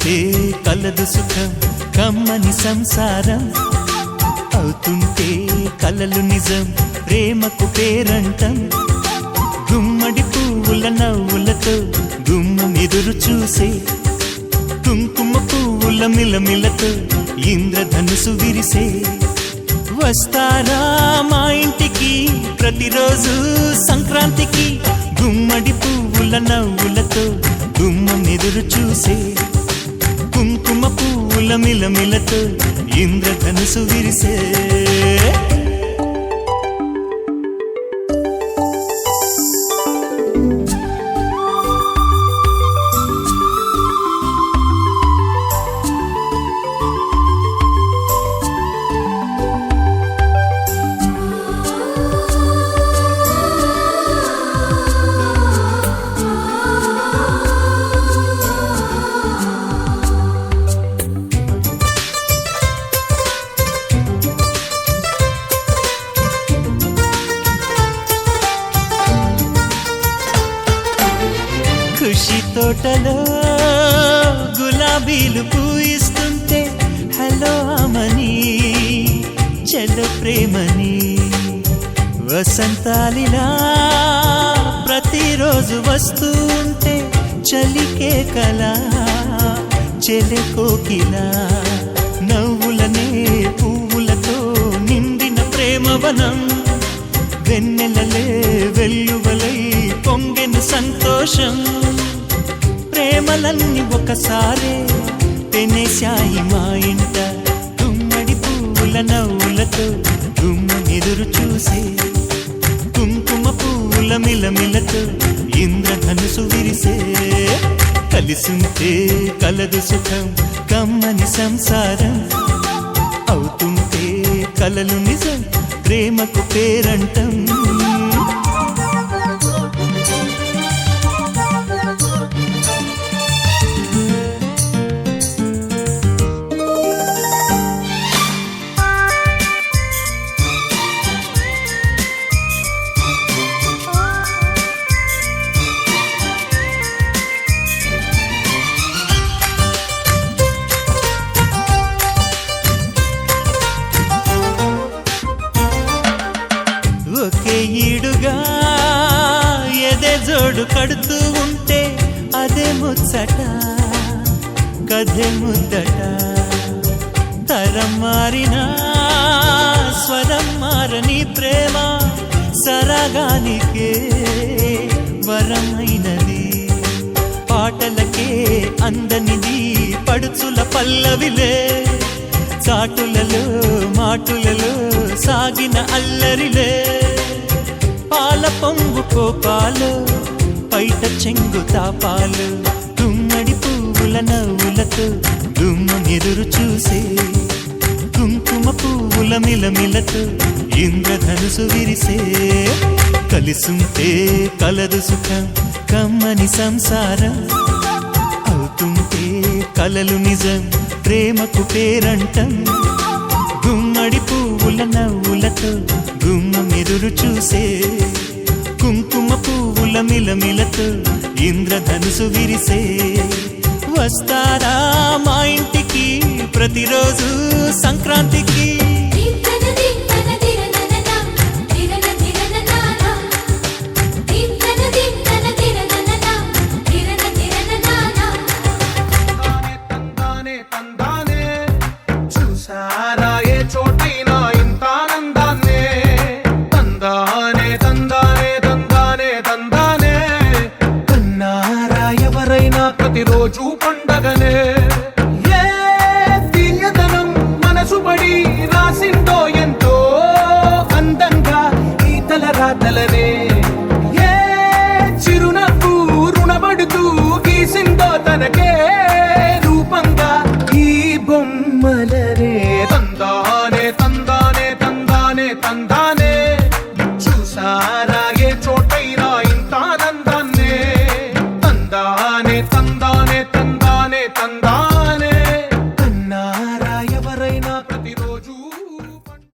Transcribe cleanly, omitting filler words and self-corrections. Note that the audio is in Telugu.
కలిసుంటే కలదు సుఖం కమ్మని సంసారం అవుతుంటే కలలు నిజం ప్రేమకు పేరంటం గుమ్మడి పువ్వుల నవ్వులతో గుమ్మం ఎదురు చూసే కుంకుమ పువ్వుల మిలమిలతో ఇంద్రధనుసు విరిసే వస్తారా మా ఇంటికి ప్రతిరోజు సంక్రాంతికి గుమ్మడి పువ్వుల నవ్వులతో గుమ్మం ఎదురు చూసే కుంకుమ పువ్వుల మిలమిలతో ఇంద్రధనుసు విరిసే ఖుషి తోటలో గులాబీలు పూయిస్తుంటే హలో అమని చెల్ల ప్రేమని వసంతాలిలా ప్రతిరోజు వస్తూ ఉంటే చలికే కలా చెల్లె కోకిలా నవ్వులనే పువ్వులతో నిండిన ప్రేమవనం వెన్నెలలే వెల్లువలై పొంగెను సంతోషం ప్రేమలన్నీ ఒకసారే తెనేశాయి మా ఇంట గుమ్మడి పువ్వుల నవ్వులతో గుమ్మం ఎదురు చూసే కుంకుమ పువ్వుల మిలమిలతో ఇంద్రధనుసు విరిసే కలిసుంటే కలదు సుఖం కమ్మని సంసారం అవుతుంటే కలలు నిజం ప్రేమకు పేరంటం ఒకే ఈడుగా ఎదే జోడు కడుతూ ఉంటే అదే ముచ్చట కథే ముద్దట తరం మారినా స్వరం మారని ప్రేమ సరగానికే వరమైనది పాటలకే అందనిది పడుచుల పల్లవిలే చాటులలో మాటులలో సాగిన అల్లరిలే పాల పొంగు కోపాలు పైట చెంగు తాపాలు గుమ్మడి పువ్వుల నవ్వులతో గుమ్మం ఎదురు చూసే కుంకుమ పువ్వుల మిలమిలతో ఇంద్రధనుసు విరిసే కలిసుంటే కలదు సుఖం కమ్మని సంసారం అవుతుంటే కలలు నిజం ప్రేమకు పేరంటం గుమ్మడి పువ్వుల నవ్వులతో గుమ్మం ఎదురు చూసే కుంకుమ పువ్వుల మిలమిలతో ఇంద్రధనుసు విరిసే వస్తారా మా ఇంటికి ప్రతిరోజు సంక్రాంతికి ప్రతిరోజు పండగనే ఏ తీయదనం మనసు పడి రాసిందో ఎంతో అందంగా ఈ తల రాతలనే ఏ చిరునవ్వు రుణపడుతూ గీసిందో తనకే రూపంగా ఈ బొమ్మలనే తందానే తందానే తందానే తందానే చూసారా ఏ చోటైనా ఇంత ఆనందాన్నే తందానే తందానే తందానే తందా